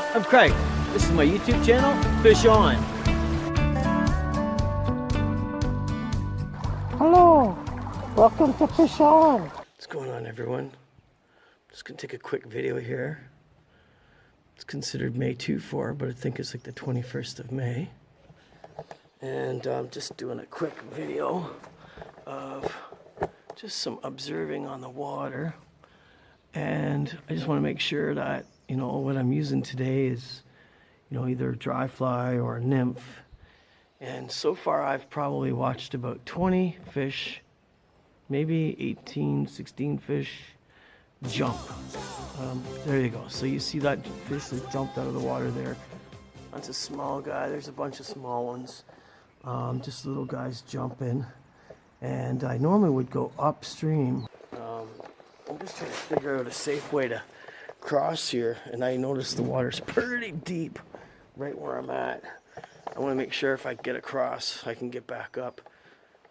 I'm Craig. This is my YouTube channel, Fish On. Hello, welcome to Fish On. What's going on, everyone? Just gonna take a quick video here. It's considered May 24, but I think it's like the 21st of May. And I'm just doing a quick video of just some observing on the water. And I just want to make sure that, you know, what I'm using today is, you know, either a dry fly or a nymph. And so far I've probably watched about 20 fish, maybe 18, 16 fish jump. There you go. So you see that fish that jumped out of the water there. That's a small guy. There's a bunch of small ones. Just little guys jumping. And I normally would go upstream. I'm just trying to figure out a safe way to cross here. And I noticed the water's pretty deep right where I'm at. I want to make sure if I get across, I can get back up.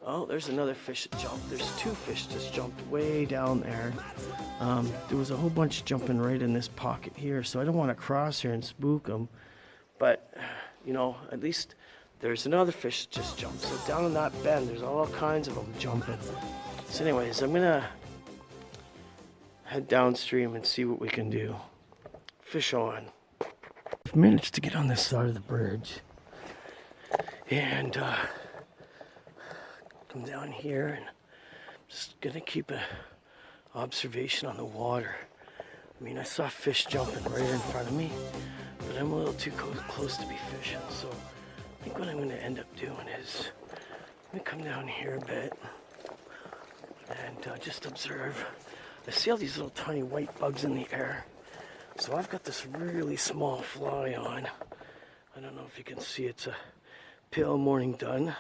Oh, there's another fish that jumped. There's two fish just jumped way down there. There was a whole bunch jumping right in this pocket here, so I don't want to cross here and spook them. But, you know, at least there's another fish that just jumped. So down in that bend, there's all kinds of them jumping. So anyways, I'm going to head downstream and see what we can do. Fish on. I've managed to get on this side of the bridge. And, come down here and just gonna keep an observation on the water. I mean, I saw fish jumping right in front of me, but I'm a little too close to be fishing. So I think what I'm gonna end up doing is I'm gonna come down here a bit and just observe. I see all these little tiny white bugs in the air. So I've got this really small fly on. I don't know if you can see, it's a pale morning dun.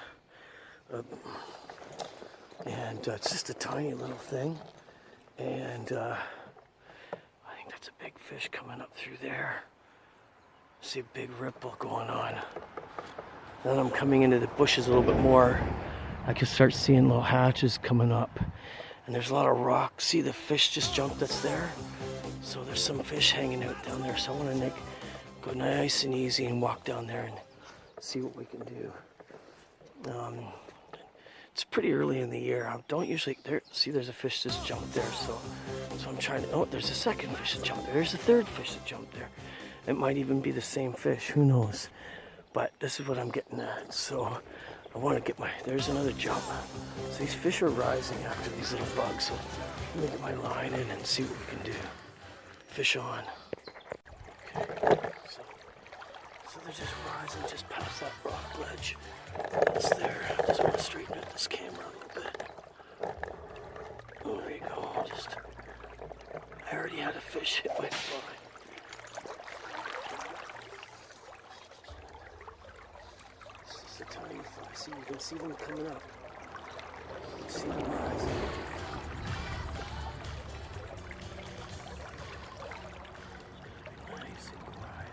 And it's just a tiny little thing. And I think that's a big fish coming up through there. See a big ripple going on. Then I'm coming into the bushes a little bit more. I can start seeing little hatches coming up. And there's a lot of rock. See the fish just jumped that's there? So there's some fish hanging out down there. So I want to go nice and easy and walk down there and see what we can do. It's pretty early in the year. I don't usually see there's a fish just jumped there, so I'm trying to. Oh, there's a second fish that jumped there. There's a third fish that jumped there. It might even be the same fish. Who knows? But this is what I'm getting at. So I want to get there's another jump. So these fish are rising after these little bugs. So let me get my line in and see what we can do. Fish on. Okay. So they're just rising just past that rock ledge. That's there. I just want to straighten out this camera a little bit. Oh, there you go. I already had a fish hit my fly. It's just a tiny fly. See, you can see them coming up. You can see them rising. Nice and quiet.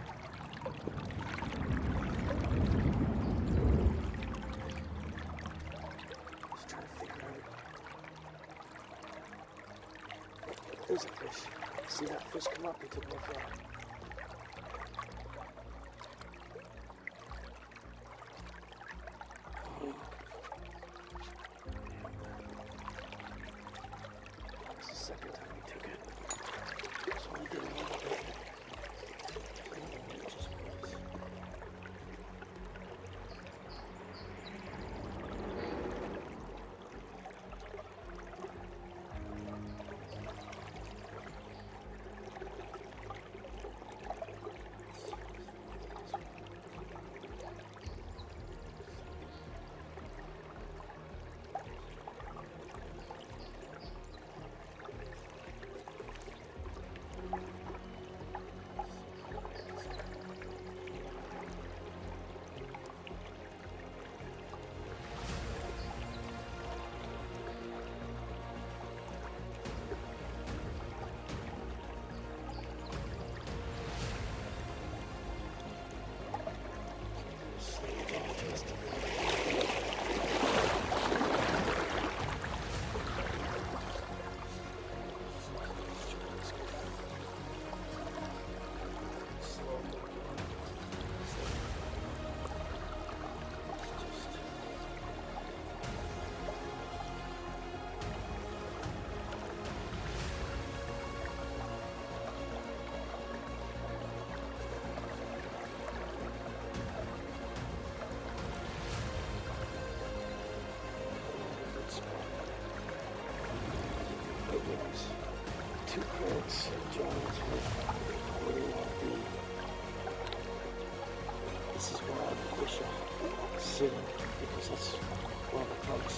There's a fish. See that fish come up? He took my fly. That's the second time he took it. So I did a little bit. fish are sitting because that's where the bugs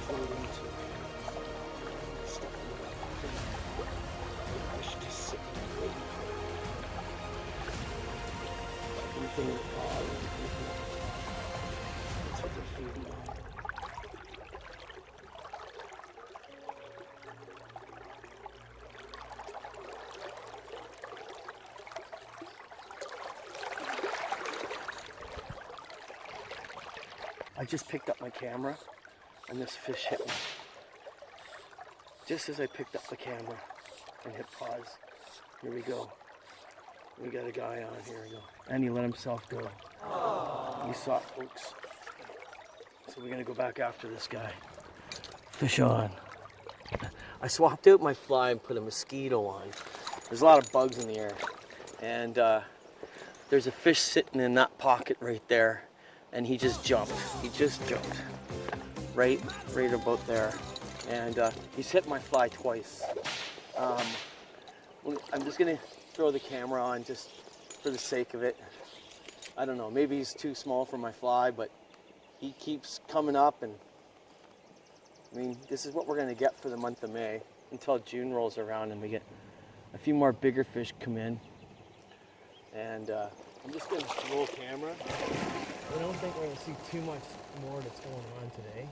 float into. Stuff in the the fish just sitting there waiting for anything in the pod or anything like that. That's what they're feeding on. I just picked up my camera and this fish hit me. Just as I picked up the camera and hit pause. Here we go. We got a guy on, here we go. And he let himself go. You saw it, folks. So we're gonna go back after this guy. Fish on. I swapped out my fly and put a mosquito on. There's a lot of bugs in the air. And there's a fish sitting in that pocket right there. And he just jumped. He just jumped. Right about there. And he's hit my fly twice. I'm just gonna throw the camera on just for the sake of it. I don't know, maybe he's too small for my fly, but he keeps coming up, and I mean, this is what we're gonna get for the month of May until June rolls around and we get a few more bigger fish come in. And I'm just gonna roll camera. I don't think we're gonna see too much more that's going on today.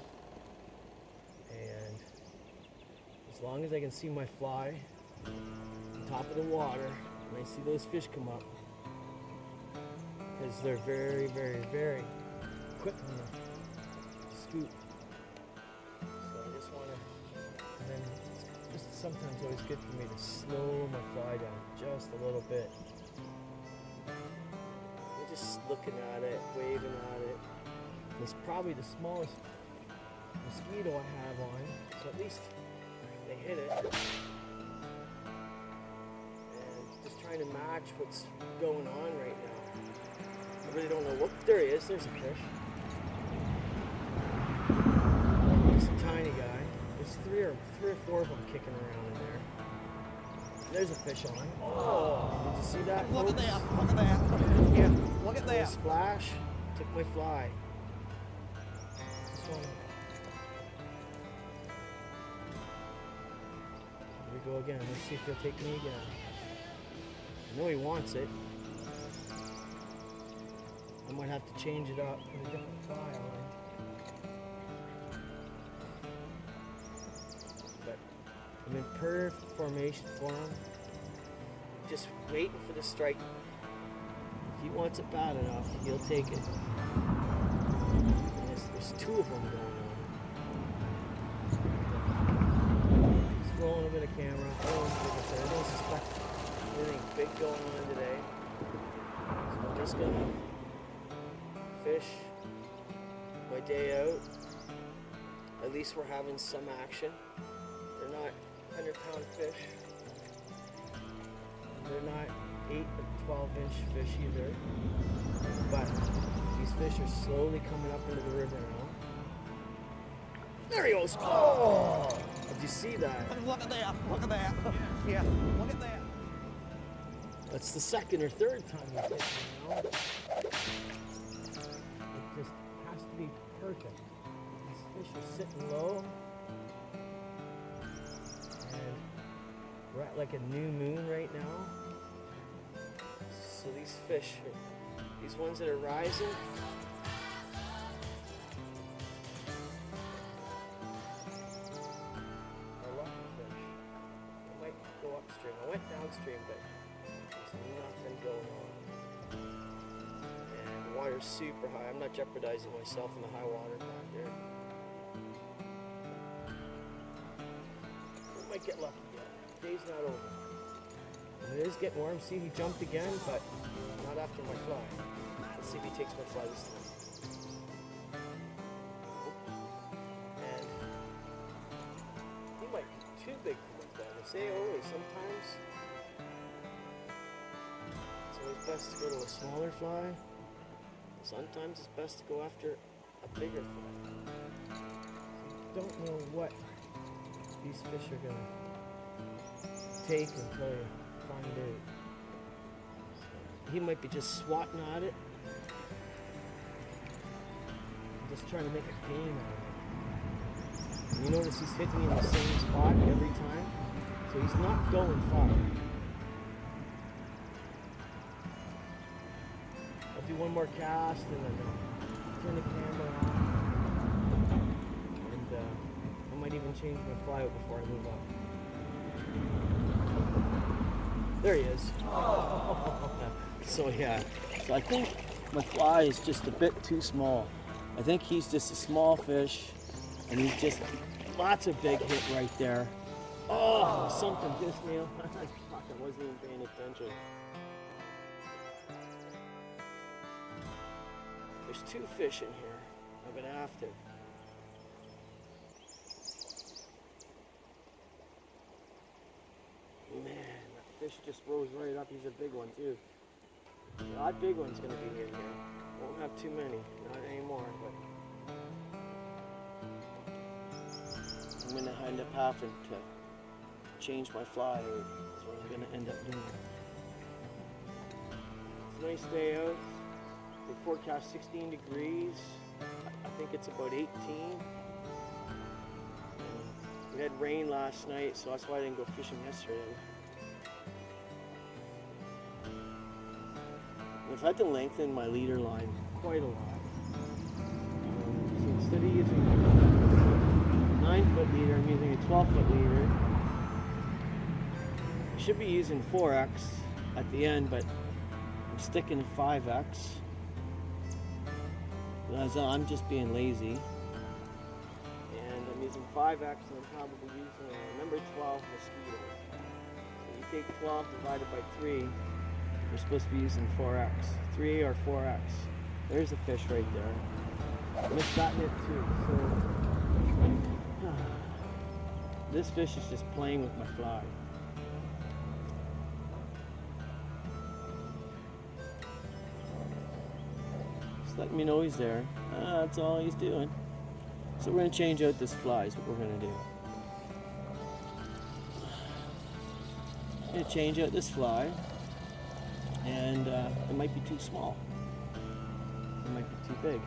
And as long as I can see my fly on top of the water and I see those fish come up, because they're very, very, very quick on the scoop. So I just wanna, and then it's just sometimes always good for me to slow my fly down just a little bit. Just looking at it, waving at it. It's probably the smallest mosquito I have on, so at least they hit it. And just trying to match what's going on right now. I really don't know what. There he is. There's a fish. It's a tiny guy. There's three or four of them kicking around in there. There's a fish on. Oh, did you see that? Look folks? at that. Look at that. Yeah. Look at that. Splash. Took my fly. This one. Here we go again. Let's see if he'll take me again. I know he wants it. I might have to change it up with a different fly on. But I'm in perfect formation for him. Just waiting for the strike. If he wants it bad enough, he'll take it. And there's two of them going on. Just rolling a bit of camera. I don't suspect anything big going on today. So I'm just gonna fish my day out. At least we're having some action. They're not 100-pound fish. They're not 8 or 12-inch fish either. But these fish are slowly coming up into the river now. There he goes! Oh! Did you see that? Look at that. Look at that. Yeah. Look at that. That's the second or third time he's hit me now. It just has to be perfect. These fish are sitting low. And we're at like a new moon right now. So these fish, these ones that are rising, are lucky fish. I might go upstream. I went downstream, but there's nothing going on. And the water's super high. I'm not jeopardizing myself in the high water back there. We might get lucky yet. Day's not over. And it is getting warm. See, he jumped again, but not after my fly. Let's see if he takes my fly this time. And he might be too big for my fly. They say, oh, sometimes it's always best to go to a smaller fly. Sometimes it's best to go after a bigger fly. You don't know what these fish are gonna take until you find out. He might be just swatting at it, just trying to make a game out of it. And you notice he's hitting in the same spot every time, so he's not going far. I'll do one more cast and then turn the camera off. And I might even change my flyout before I move up. There he is. So yeah, so I think my fly is just a bit too small. I think he's just a small fish, and he's just lots of big hit right there. Oh, something just nailed. Fuck, I wasn't even paying attention. There's two fish in here. I'm gonna have to. Man, that fish just rose right up. He's a big one too. That big one's gonna be in here. Won't have too many, not anymore, but I'm gonna end up having to change my fly. That's what I'm gonna end up doing. It's a nice day out. They forecast 16 degrees. I think it's about 18. We had rain last night, so that's why I didn't go fishing yesterday. I've had to lengthen my leader line quite a lot. So instead of using a 9-foot leader, I'm using a 12-foot leader. I should be using 4X at the end, but I'm sticking to 5X. Because I'm just being lazy. And I'm using 5X, and I'm probably using a number 12 mosquito. So you take 12 divided by 3. You're supposed to be using 4X. 3 or 4X. There's a fish right there. I missed that net too. So this fish is just playing with my fly. Just letting me know he's there. That's all he's doing. So we're gonna change out this fly is what we're gonna do. I'm gonna change out this fly. And it might be too small. It might be too big.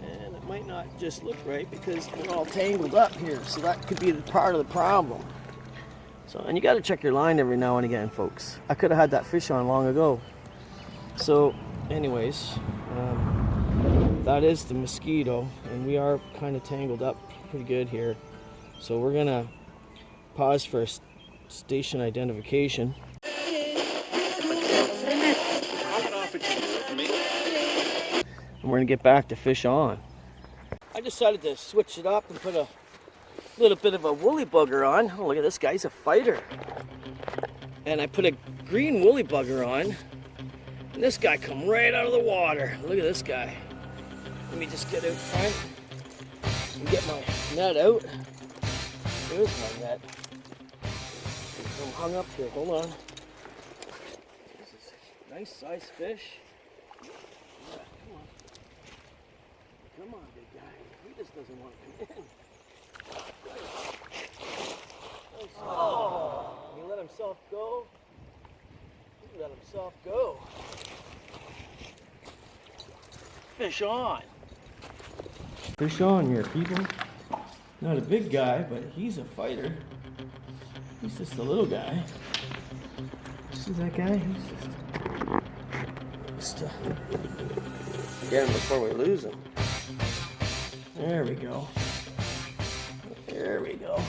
And it might not just look right because we're all tangled up here. So that could be the part of the problem. So, and you got to check your line every now and again, folks. I could have had that fish on long ago. So, anyways, that is the mosquito, and we are kind of tangled up pretty good here. So we're gonna pause for station identification. And we're gonna get back to fish on. I decided to switch it up and put a little bit of a woolly bugger on. Oh, look at this guy, he's a fighter. And I put a green woolly bugger on. And this guy come right out of the water. Look at this guy. Let me just get out front and get my net out. There's my net. I'm hung up here, hold on. This is a nice sized fish. Come on, big guy. He just doesn't want to come in. Oh, he let himself go. He let himself go. Fish on. Fish on here, people. Not a big guy, but he's a fighter. He's just a little guy. See that guy? He's just get him before we lose him. There we go. There we go.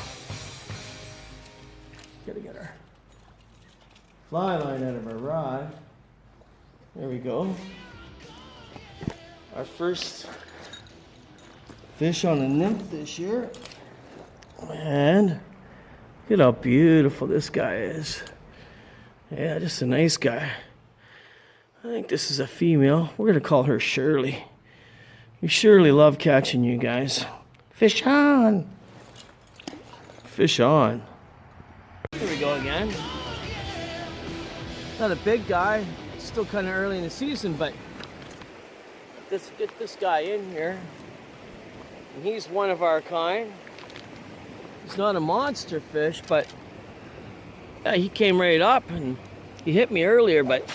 Gotta get our fly line out of our rod. There we go. Our first fish on a nymph this year. And look at how beautiful this guy is. Yeah, just a nice guy. I think this is a female. We're gonna call her Shirley. We surely love catching you guys. Fish on. Fish on. Here we go again. Not a big guy. It's still kind of early in the season, but let's get this guy in here. And he's one of our kind. He's not a monster fish, but yeah, he came right up and he hit me earlier, but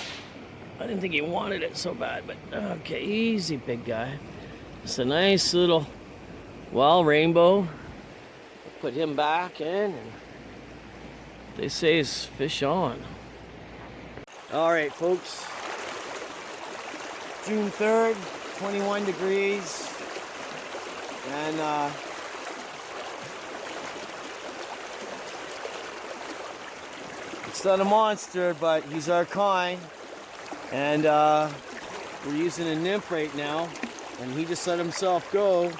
I didn't think he wanted it so bad. But okay, easy, big guy. It's a nice little wild rainbow. Put him back in, and they say it's fish on. All right, folks. June 3rd, 21 degrees. And it's not a monster, but he's our kind. And we're using a nymph right now. And he just let himself go.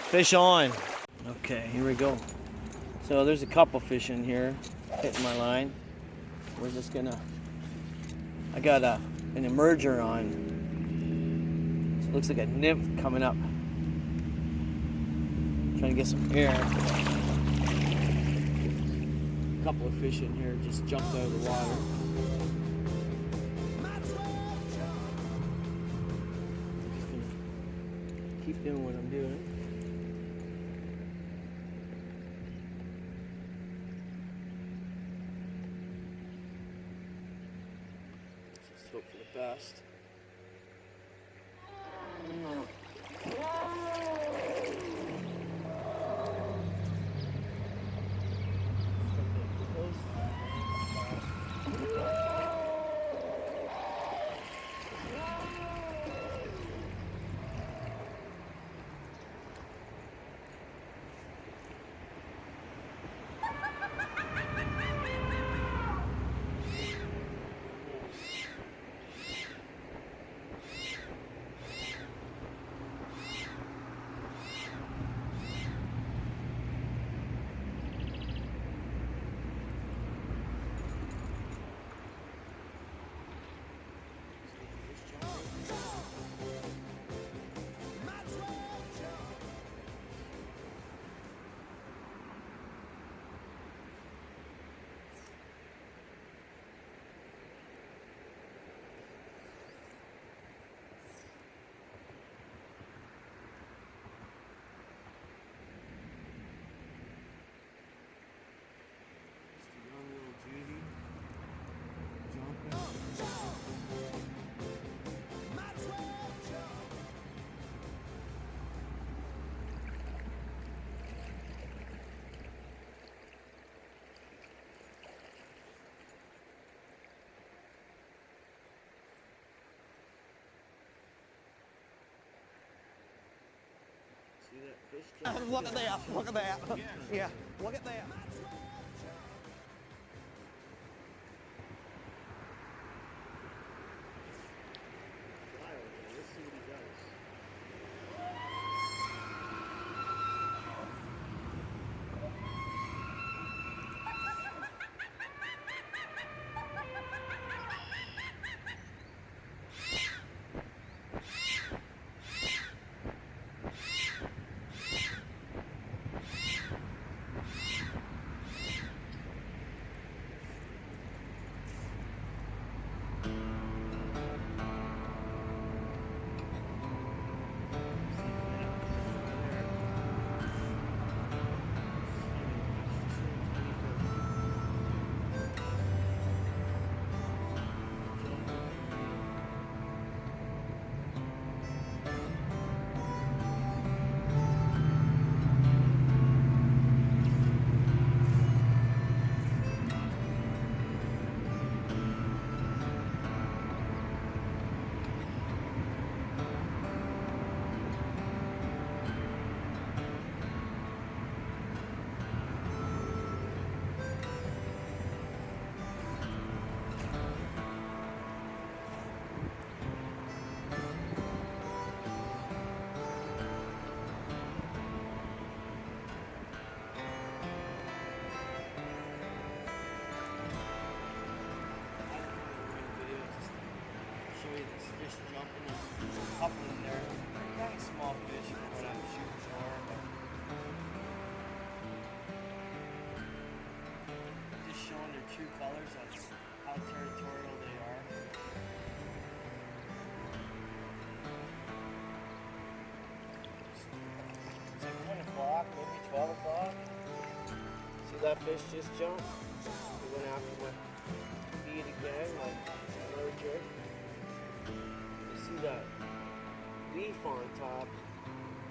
Fish on. Okay, here we go. So there's a couple fish in here hitting my line. We're just gonna, I got an emerger on. So it looks like a nymph coming up. Trying to get some air. A couple of fish in here just jumped out of the water. Just gonna keep doing what I'm doing. Just hope for the best. See that fish jump? Look at that. Look at that. Yeah, look at that. Fly over there. Let's see what he does. Fish jumping, there's a couple in there. Kind of small fish for what I'm shooting for, but just showing their true colors of how territorial they are. It's like 1 o'clock, maybe 12 o'clock. See that fish just jump? He went after my feed again, like another jerk. See that leaf on top.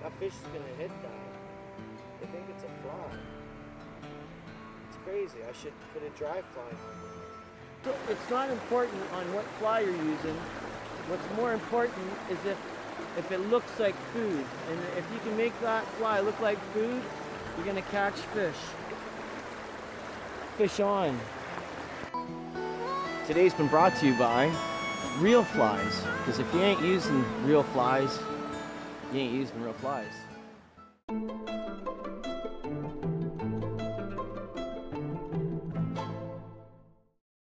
That fish is gonna hit that. I think it's a fly. It's crazy. I should put a dry fly on. So it's not important on what fly you're using. What's more important is if it looks like food. And if you can make that fly look like food, you're gonna catch fish. Fish on. Today's been brought to you by Real Flies. Because if you ain't using real flies, you ain't using real flies.